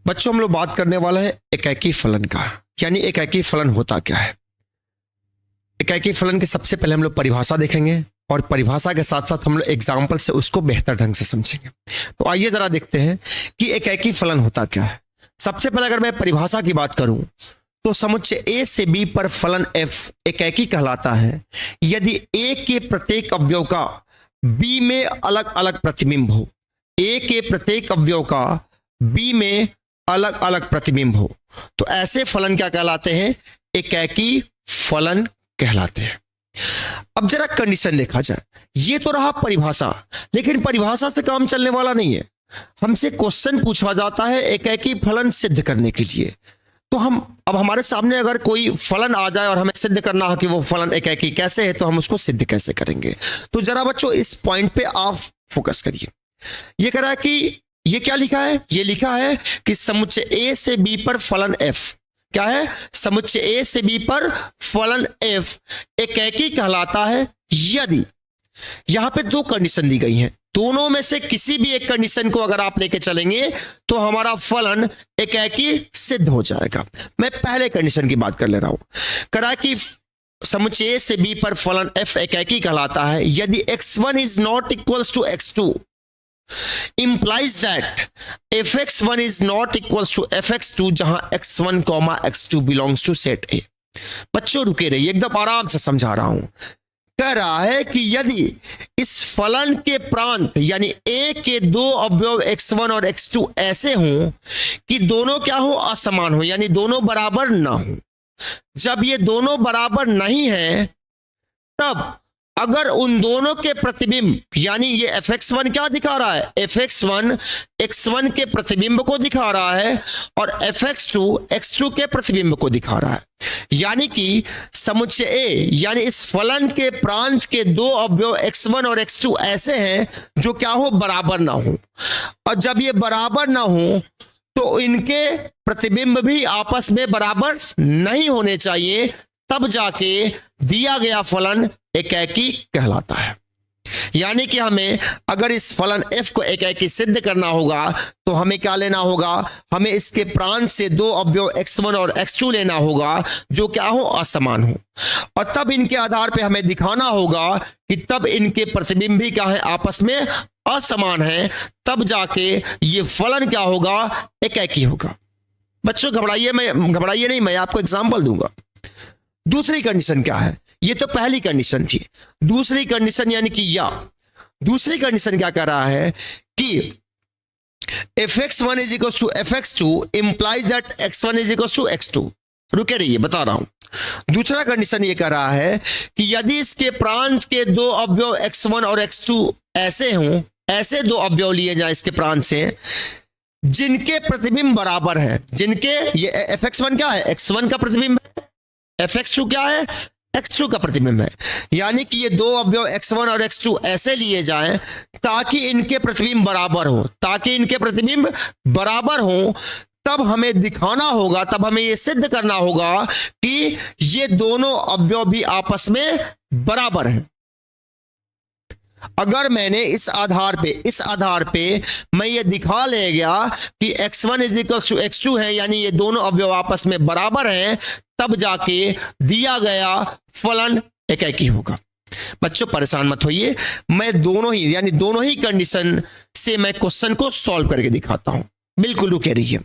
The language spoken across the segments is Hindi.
बच्चों हम लोग बात करने वाला है एकाकी फलन का, यानी एकाकी फलन होता क्या है। एकाकी फलन की सबसे पहले हम लोग परिभाषा देखेंगे और परिभाषा के साथ साथ हम लोग एग्जाम्पल से उसको बेहतर ढंग से समझेंगे। तो आइए जरा देखते हैं कि एकाकी फलन होता क्या है। सबसे पहले अगर मैं परिभाषा की बात करूं तो समुच्चय ए से बी पर फलन एफ एकाकी कहलाता है यदि ए के प्रत्येक अवयव का बी में अलग अलग प्रतिबिंब हो। ए के प्रत्येक अवयव का बी में अलग अलग प्रतिबिंब हो तो ऐसे फलन क्या कहलाते हैं, एकाकी फलन कहलाते हैं। अब जरा कंडीशन देखा जाए, ये तो रहा परिभाषा, लेकिन परिभाषा से काम चलने वाला नहीं है। हमसे क्वेश्चन पूछा जाता है एकाकी फलन सिद्ध करने के लिए। तो हम अब हमारे सामने अगर कोई फलन आ जाए और हमें सिद्ध करना है कि वो फलन एकाकी कैसे है, तो हम उसको सिद्ध कैसे करेंगे। तो जरा बच्चों इस पॉइंट पे आप फोकस करिए। ये कह रहा है कि ये क्या लिखा है, ये लिखा है कि समुच्चय ए से बी पर फलन एफ क्या है, समुच्चय ए से बी पर फलन एफ एकाकी कहलाता है यदि, यहां पे दो कंडीशन दी गई हैं, दोनों में से किसी भी एक कंडीशन को अगर आप लेके चलेंगे तो हमारा फलन एकाकी सिद्ध हो जाएगा। मैं पहले कंडीशन की बात कर ले रहा हूं। करा कि समुच्चय ए से बी पर फलन एफ एकाकी कहलाता है यदि x1 is not equals to x2 implies that fx1 is not equals to fx2 जहां x1 x2 belongs to set A। बच्चों रुके रहिए, एकदम आराम से समझा रहा हूं। कह रहा है कि यदि इस फलन के प्रांत यानी a के दो अवयव x1 और x2 ऐसे हों कि दोनों क्या हो, असमान हो, यानी दोनों बराबर ना हो। जब ये दोनों बराबर नहीं है तब अगर उन दोनों के प्रतिबिंब यानी ये fx1 क्या दिखा रहा है, fx1 x1 के प्रतिबिंब को दिखा रहा है और fx2 x2 के प्रतिबिंब को दिखा रहा है, यानी कि समुच्चय ए यानी इस फलन के प्रांत के दो अवयव x1 और x2 ऐसे हैं जो क्या हो, बराबर ना हो। और जब ये बराबर ना हो तो इनके प्रतिबिंब भी आपस में बराबर नहीं होने चाहिए, तब जाके दिया गया फलन एकाकी कहलाता है। यानी कि हमें अगर इस फलन f को एकाकी सिद्ध करना होगा तो हमें क्या लेना होगा, हमें इसके प्रांत से दो अवयव x1 और x2 लेना होगा जो क्या हो, असमान हो, और तब इनके आधार पे हमें दिखाना होगा कि तब इनके प्रतिबिंब भी क्या है, आपस में असमान है, तब जाके ये फलन क्या होगा, एकाकी होगा। बच्चों घबराइए नहीं, मैं आपको एग्जाम्पल दूंगा। दूसरी कंडीशन क्या है, ये तो पहली कंडीशन थी। दूसरी कंडीशन यानी कि दूसरी कंडीशन क्या कर रहा है कि fx1 is equals to fx2 implies that x1 is equals to x2। रुके रहिए, बता रहा हूं। दूसरा कंडीशन ये कर रहा है कि यदि इसके प्रांत के दो अवयव x1 और x2 ऐसे हों, ऐसे दो अवयव लिए जाए इसके प्रांत से जिनके प्रतिबिंब बराबर है, जिनके ये fx1 क्या है, x1 का प्रतिबिंब है, fx2 क्या है, x2 का प्रतिबिंब है, यानी कि ये दो अवयव x1 और x2 ऐसे लिए जाएं ताकि इनके प्रतिबिंब बराबर हो, तब हमें दिखाना होगा, तब हमें ये सिद्ध करना होगा कि ये दोनों अवयव भी आपस में बराबर हैं। अगर मैंने इस आधार पे मैं ये दिखा ले गया कि x1 is equal to x2 है, यानी ये दोनों अवयव आपस में बराबर हैं, तब जाके दिया गया फलन एकाकी होगा। बच्चों परेशान मत होइए, मैं दोनों ही कंडीशन से मैं क्वेश्चन को सॉल्व करके दिखाता हूं, बिल्कुल रुके रहिए।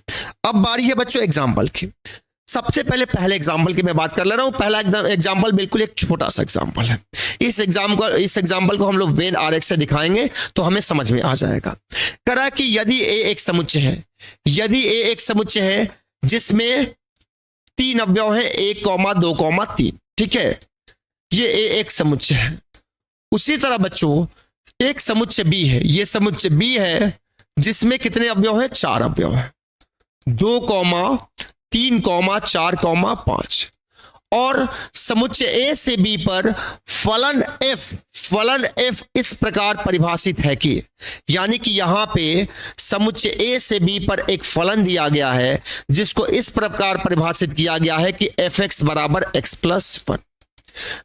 अब बारी है बच्चों एग्जाम्पल की। सबसे पहले एग्जाम्पल की मैं बात कर ले रहा हूं। पहला एग्जाम्पल बिल्कुल एक छोटा सा एग्जाम्पल है। इस एग्जाम्पल को हम लोग वेन आरेख से दिखाएंगे तो हमें समझ में आ जाएगा। करा कि यदि ए एक समुच्चय है जिसमें तीन अवयव है 1, 2, 3, ठीक है, ये ए एक समुच्चय है। उसी तरह बच्चों एक समुच्चय बी है, ये समुच्चय बी है जिसमें कितने अवयव है, 4 अवयव है, 2, 3, 4, 5। और समुच्चय ए से बी पर फलन एफ इस प्रकार परिभाषित है कि, यानी कि यहां पे समुच्चय ए से बी पर एक फलन दिया गया है जिसको इस प्रकार परिभाषित किया गया है कि fx बराबर x+1।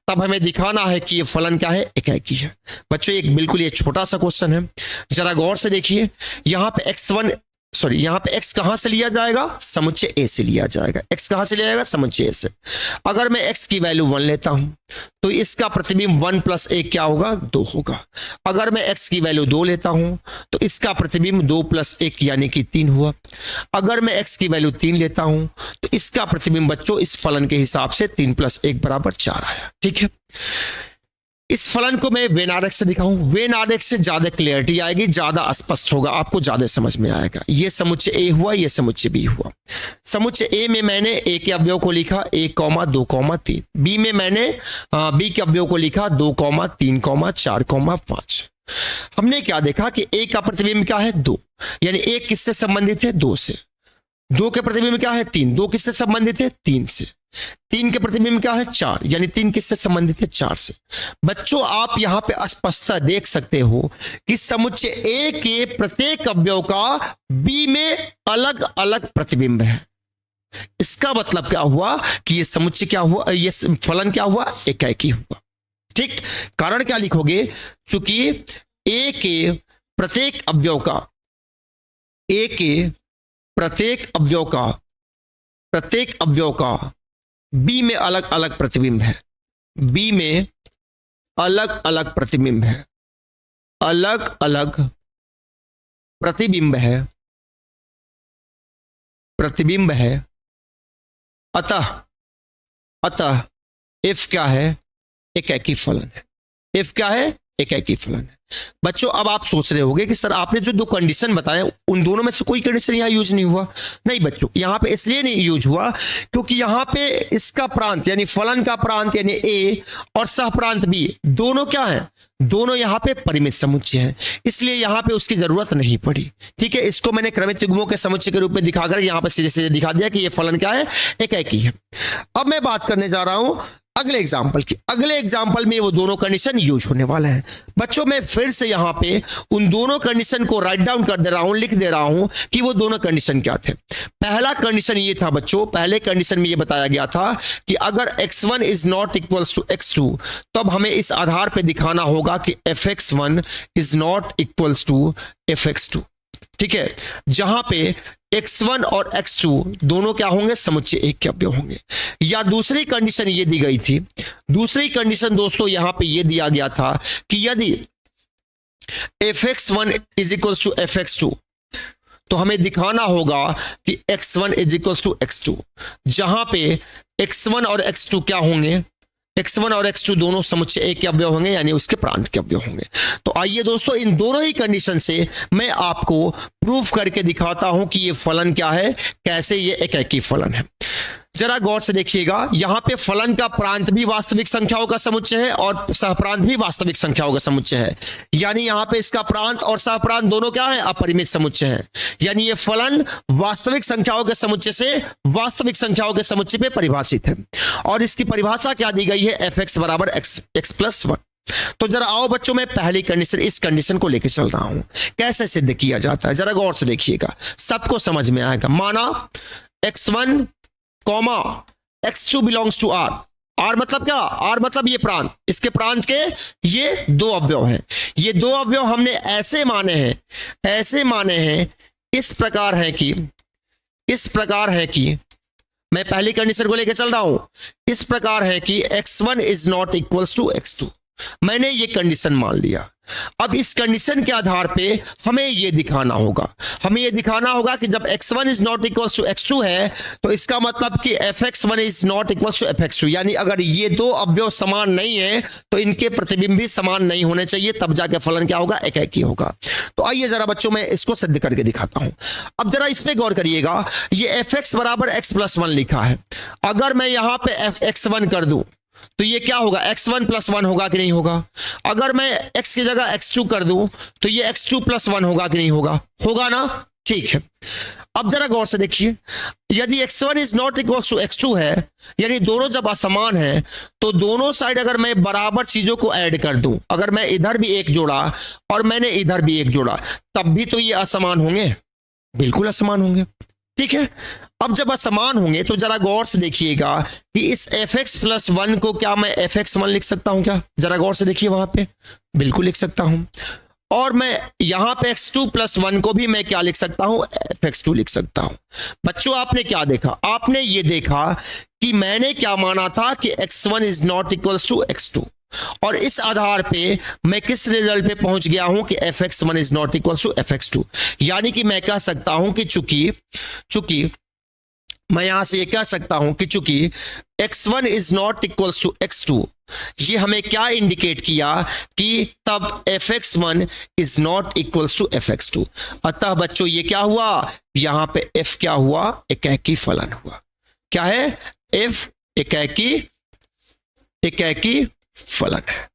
तब हमें दिखाना है कि ये फलन क्या है, एकाकी है। बच्चों एक बिल्कुल ये छोटा सा क्वेश्चन है, जरा गौर से देखिए। यहां पे सॉरी, यहां पे x कहां से लिया जाएगा, समुच्चय a से लिया जाएगा। x कहां से लिया जाएगा, समुच्चय a से। अगर मैं x की वैल्यू 1 लेता हूं तो इसका प्रतिबिंब 1 + 1 क्या होगा, 2 होगा। अगर मैं x की वैल्यू 2 लेता हूं तो इसका प्रतिबिंब 2 + 1 यानी कि 3 हुआ। अगर मैं x की वैल्यू 3 लेता हूं तो इसका प्रतिबिंब बच्चों इस फलन के हिसाब से 3 + 1 = 4 आया। ठीक है, इस फलन को मैं वेन आरेख से दिखाऊं, वेन आरेख से ज्यादा क्लियरिटी आएगी, ज्यादा स्पष्ट होगा, आपको ज्यादा समझ में आएगा। ये समुच्चय ए हुआ, ये समुच्चय बी हुआ। समुच्चय ए में मैंने ए के अवयव को लिखा 1, 2, 3। बी में मैंने बी के अवयव को लिखा 2, 3, 4, 5। हमने क्या देखा कि ए का प्रतिबिंब क्या है, 2, यानी एक किससे संबंधित है, 2 से। 2 के प्रतिबिंब क्या है, 3, 2 किससे संबंधित है, 3 से। 3 के प्रतिबिंब क्या है, 4, यानी 3 किससे संबंधित है, 4 से। बच्चों आप यहां पे स्पष्टता देख सकते हो कि समुच्चय ए के प्रत्येक अवयव का बी में अलग अलग प्रतिबिंब है। इसका मतलब क्या हुआ कि ये समुच्चय क्या हुआ, ये फलन क्या हुआ, एकाएकी हुआ। ठीक, कारण क्या लिखोगे, चूंकि ए के प्रत्येक अवयव का, ए के प्रत्येक अवयव का बी में अलग अलग प्रतिबिंब है, बी में अलग अलग प्रतिबिंब है, अलग अलग प्रतिबिंब है। अतः एफ क्या है, एकाएकी फलन है। एफ क्या है, एकाएकी फलन है। बच्चों अब आप सोच रहे होंगे कि सर आपने जो 2 कंडीशन बताए उन दोनों में से कोई कंडीशन यहां यूज नहीं हुआ। नहीं बच्चों, यहां पे इसलिए नहीं यूज हुआ क्योंकि यहां पे इसका प्रांत यानी फलन का प्रांत यानी ए और सह प्रांत बी दोनों क्या है, दोनों यहां पे परिमित समुच्चय हैं, इसलिए यहां पे उसकी जरूरत नहीं पड़ी। ठीक है, इसको मैंने क्रमित युग्मों के समुच्चय के रूप में दिखाकर यहां पे सीधे सीधे दिखा दिया कि ये फलन क्या है, एकाएकी है। अब मैं बात करने जा रहा हूं अगले एग्जाम्पल की। अगले एग्जाम्पल में वो दोनों कंडीशन यूज होने वाले हैं। बच्चों मैं फिर से यहां पे उन दोनों कंडीशन को राइट डाउन कर दे रहा हूं, लिख दे रहा हूं कि वो दोनों कंडीशन क्या थे। पहला कंडीशन ये था बच्चों, पहले कंडीशन में ये बताया गया था कि अगर x1 is not equals to x2 तब हमें इस आधार पे दिखाना होगा कि fx1 is not equals to fx2। ठीक है, जहां पे x1 और x2 दोनों क्या होंगे, समुच्चय एक के अवयव होंगे। या दूसरी कंडीशन ये दी गई थी, दूसरी कंडीशन दोस्तों यहां पे ये दिया गया था कि यदि fx1 is equals to fx2 तो हमें दिखाना होगा कि x1 is equals to x2, जहां पे x1 और x2 क्या होंगे, x1 और x2 दोनों समुच्चय एक के अवयव होंगे यानी उसके प्रांत के अवयव होंगे। तो आइए दोस्तों इन दोनों ही कंडीशन से मैं आपको प्रूफ करके दिखाता हूं कि ये फलन क्या है, कैसे ये एकाएकी फलन है। जरा गौर से देखिएगा, यहां पे फलन का प्रांत भी वास्तविक संख्याओं का समुच्चय है और सहप्रांत भी वास्तविक संख्याओं का समुच्चय है, यानी यहां पे इसका प्रांत और सहप्रांत दोनों क्या है, अपरिमित समुच्चय है। यानी ये फलन वास्तविक संख्याओं के समुच्चय से वास्तविक संख्याओं के समुच्चय पे परिभाषित है और इसकी परिभाषा क्या दी गई है, fx बराबर x प्लस 1। तो जरा आओ बच्चों मैं पहली कंडीशन, इस कंडीशन को लेकर चल रहा हूं, कैसे सिद्ध किया जाता है जरा गौर से देखिएगा, सबको समझ में आएगा। माना x1 x2 belongs to r। r मतलब क्या, r मतलब ये प्रांत, इसके प्रांत के ये 2 अवयव हैं। ये 2 अवयव हमने ऐसे माने हैं, इस प्रकार है कि मैं पहली कंडीशन को लेकर चल रहा हूं, इस प्रकार है कि x1 is not equals to x2। मैंने ये कंडीशन मान लिया। अब इस कंडीशन के आधार पे हमें ये दिखाना होगा कि जब x1 is not equals to x2 है तो इसका मतलब कि fx1 is not equals to fx2, यानी अगर ये 2 अवयव समान नहीं है तो इनके प्रतिबिंब भी समान नहीं होने चाहिए, तब जाके फलन क्या होगा, एकाएकी होगा। तो आइए जरा बच्चों मैं इसको सिद्ध करके दिखाता हूं। अब जरा इस पे गौर करिएगा, ये fx बराबर x प्लस 1 लिखा है। अगर मैं यहां पे x1 कर दूं तो ये क्या होगा, x1 प्लस 1 होगा कि नहीं होगा। अगर मैं x की जगह x2 कर दूं तो ये x2 प्लस 1 होगा कि नहीं होगा, होगा ना। ठीक है, अब जरा गौर से देखिए, यदि x1 is not equal to x2 है, यानी दोनों जब असमान है तो दोनों साइड अगर मैं बराबर चीजों को ऐड कर दूं, अगर मैं इधर भी 1 जोड़ा और मैंने इधर भी 1 जोड़ा, तब भी तो ये असमान होंगे, बिल्कुल असमान होंगे। ठीक है, अब जब असमान होंगे तो जरा गौर से देखिएगा कि इस fx प्लस 1 को क्या मैं fx1 लिख सकता हूं क्या, जरा गौर से देखिए वहां पे, बिल्कुल लिख सकता हूं। और मैं यहां पे x2 + 1 को भी मैं क्या लिख सकता हूं, fx2 लिख सकता हूं। बच्चों आपने क्या देखा, आपने ये देखा कि मैंने क्या माना था कि x1 is not equals to x2, और इस आधार पे मैं किस रिजल्ट पे पहुंच गया हूं कि fx1 is not equals to fx2। यानी कि मैं कह सकता हूं कि चूंकि मैं यहां से ये कह सकता हूं कि चूंकि x1 is not equals to x2, ये हमें क्या इंडिकेट किया कि तब fx1 is not equals to fx2। अतः बच्चों ये क्या हुआ, यहां पे f क्या हुआ, एकाकी फलन हुआ। क्या है, f एकाकी फलन है।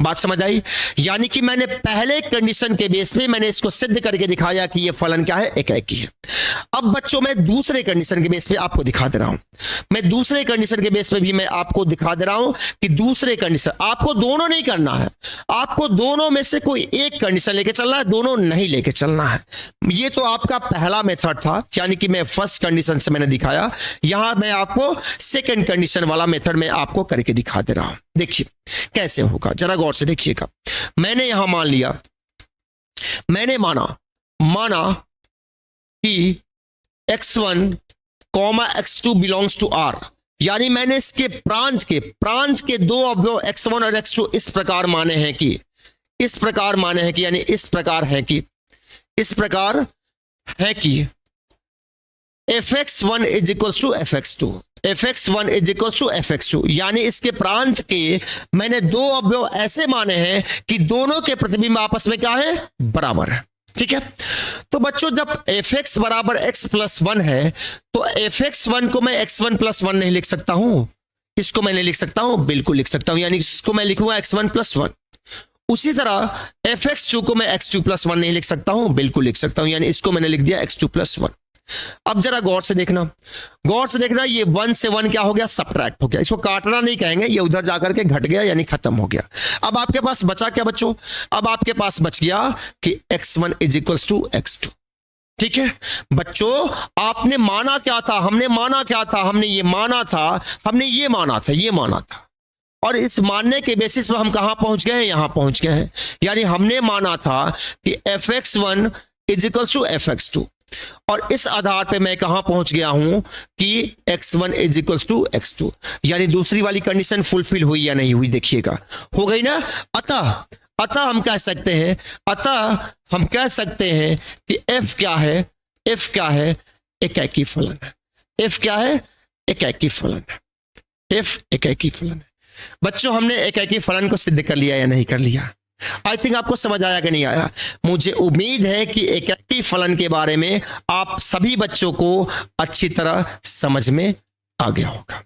बात समझ आई? यानी कि मैंने पहले कंडीशन के बेस पे मैंने इसको सिद्ध करके दिखाया कि ये फलन क्या है, एकाकी है। अब बच्चों मैं दूसरे कंडीशन के बेस पे आपको दिखा दे रहा हूं, मैं दूसरे कंडीशन के बेस पे भी मैं आपको दिखा दे रहा हूं कि दूसरे कंडीशन आपको दोनों नहीं करना है, आपको दोनों में से कोई एक कंडीशन लेके चलना है, दोनों नहीं लेके चलना है। ये तो आपका पहला मेथड था, यानी कि मैं फर्स्ट कंडीशन से मैंने दिखाया, यहां मैं आपको सेकंड कंडीशन वाला मेथड में आपको करके दिखा दे रहा हूं। देखिए कैसे होगा, जरा गौर से देखिएगा। मैंने यहां मान लिया, मैंने माना कि x1, x2 belongs to R, यानी मैंने इसके प्रांत के दो अवयव x1 और x2 इस प्रकार माने हैं कि यानी इस प्रकार है कि fx1 is equals to fx2, यानी इसके प्रांत के मैंने दो अवयव ऐसे माने हैं कि दोनों के प्रतिबिंब आपस में क्या है, बराबर है। ठीक है, तो बच्चों जब fx बराबर x + 1 है तो fx1 को मैं x1 + 1 नहीं लिख सकता हूं, इसको मैं नहीं लिख सकता हूं, बिल्कुल लिख सकता हूं, यानी इसको मैं लिखूंगा x1 + 1। उसी तरह fx2 को मैं x2 + 1 नहीं लिख सकता हूं, बिल्कुल लिख सकता हूं, यानी इसको मैंने लिख दिया x2 + 1। अब जरा गौर से देखना, ये 1 से 1 क्या हो गया, सब्ट्रैक्ट हो गया। इसको काटना नहीं कहेंगे, ये उधर जाकर के घट गया यानी खत्म हो गया। अब आपके पास बचा क्या बच्चों, अब आपके पास बच गया कि x1 is equals to x2। ठीक है बच्चों, आपने माना क्या था, हमने ये माना था, और इस मानने के बेसिस पर हम कहां पहुंच गए हैं, यहां पहुंच गए हैं। यानी हमने माना था कि fx1 is equals to fx2, और इस आधार पे मैं कहां पहुंच गया हूं कि x1 is equals to x2, यानी दूसरी वाली कंडीशन फुलफिल हुई या नहीं हुई, देखिएगा हो गई ना। अतः हम कह सकते हैं कि f क्या है, एकाकी फलन है। f क्या है, एकाकी फलन है। f एकाकी फलन है। बच्चों हमने एकाकी फलन को सिद्ध कर लिया या नहीं कर लिया? आई थिंक आपको समझ आया कि नहीं आया? मुझे उम्मीद है कि एकाकी फलन के बारे में आप सभी बच्चों को अच्छी तरह समझ में आ गया होगा।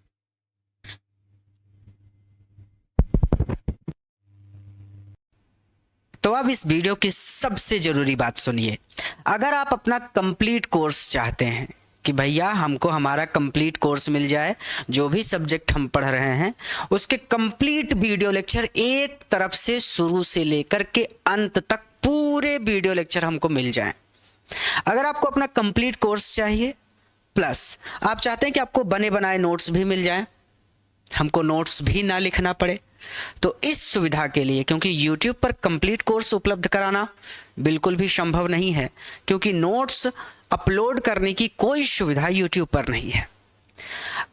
तो अब इस वीडियो की सबसे जरूरी बात सुनिए। अगर आप अपना कंप्लीट कोर्स चाहते हैं कि भैया हमको हमारा कंप्लीट कोर्स मिल जाए, जो भी सब्जेक्ट हम पढ़ रहे हैं उसके कंप्लीट वीडियो लेक्चर एक तरफ से शुरू से लेकर के अंत तक पूरे वीडियो लेक्चर हमको मिल जाएं। अगर आपको अपना कंप्लीट कोर्स चाहिए प्लस आप चाहते हैं कि आपको बने बनाए नोट्स भी मिल जाएं, हमको नोट्स भी ना लिखना पड़े, तो इस सुविधा के लिए, क्योंकि YouTube पर कंप्लीट कोर्स उपलब्ध कराना बिल्कुल भी संभव नहीं है, क्योंकि नोट्स अपलोड करने की कोई सुविधा YouTube पर नहीं है।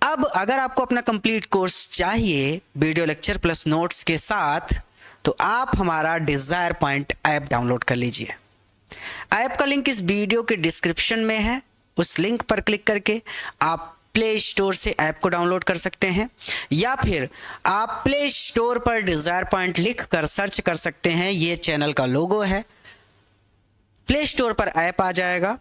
अब अगर आपको अपना कंप्लीट कोर्स चाहिए वीडियो लेक्चर प्लस नोट्स के साथ, तो आप हमारा डिजायर पॉइंट ऐप डाउनलोड कर लीजिए। ऐप का लिंक इस वीडियो के डिस्क्रिप्शन में है, उस लिंक पर क्लिक करके आप प्ले स्टोर से ऐप को डाउनलोड कर सकते हैं, या फिर आप प्ले स्टोर पर डिजायर पॉइंट लिख कर सर्च कर सकते हैं। ये चैनल का लोगो है, प्ले स्टोर पर ऐप आ जाएगा।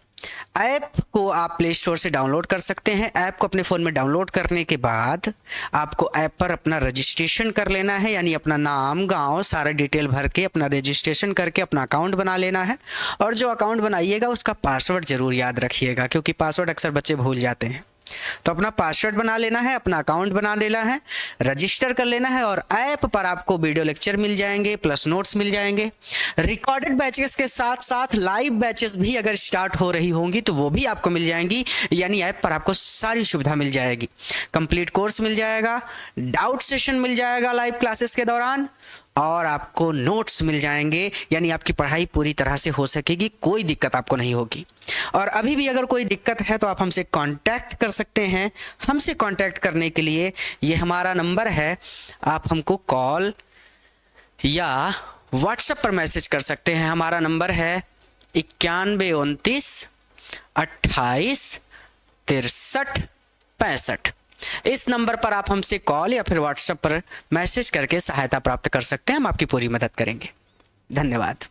ऐप को आप प्ले स्टोर से डाउनलोड कर सकते हैं। ऐप को अपने फ़ोन में डाउनलोड करने के बाद आपको ऐप पर अपना रजिस्ट्रेशन कर लेना है, यानी अपना नाम, गांव, सारा डिटेल भर के अपना रजिस्ट्रेशन करके अपना अकाउंट बना लेना है। और जो अकाउंट बनाइएगा उसका पासवर्ड ज़रूर याद रखिएगा, क्योंकि पासवर्ड अक्सर बच्चे भूल जाते हैं। तो अपना पासवर्ड बना लेना है, अपना अकाउंट बना लेना है, रजिस्टर कर लेना है, और ऐप पर आपको वीडियो लेक्चर मिल जाएंगे प्लस नोट्स मिल जाएंगे। रिकॉर्डेड बैचेस के साथ साथ लाइव बैचेस भी अगर स्टार्ट हो रही होंगी तो वो भी आपको मिल जाएंगी, यानी ऐप पर आपको सारी सुविधा मिल जाएगी। कंप्लीट कोर्स मिल जाएगा, डाउट सेशन मिल जाएगा लाइव क्लासेस के दौरान, और आपको नोट्स मिल जाएंगे, यानी आपकी पढ़ाई पूरी तरह से हो सकेगी, कोई दिक्कत आपको नहीं होगी। और अभी भी अगर कोई दिक्कत है तो आप हमसे कांटेक्ट कर सकते हैं। हमसे कांटेक्ट करने के लिए ये हमारा नंबर है, आप हमको कॉल या व्हाट्सएप पर मैसेज कर सकते हैं। हमारा नंबर है 9129 28 63 65। इस नंबर पर आप हमसे कॉल या फिर व्हाट्सएप पर मैसेज करके सहायता प्राप्त कर सकते हैं। हम आपकी पूरी मदद करेंगे। धन्यवाद।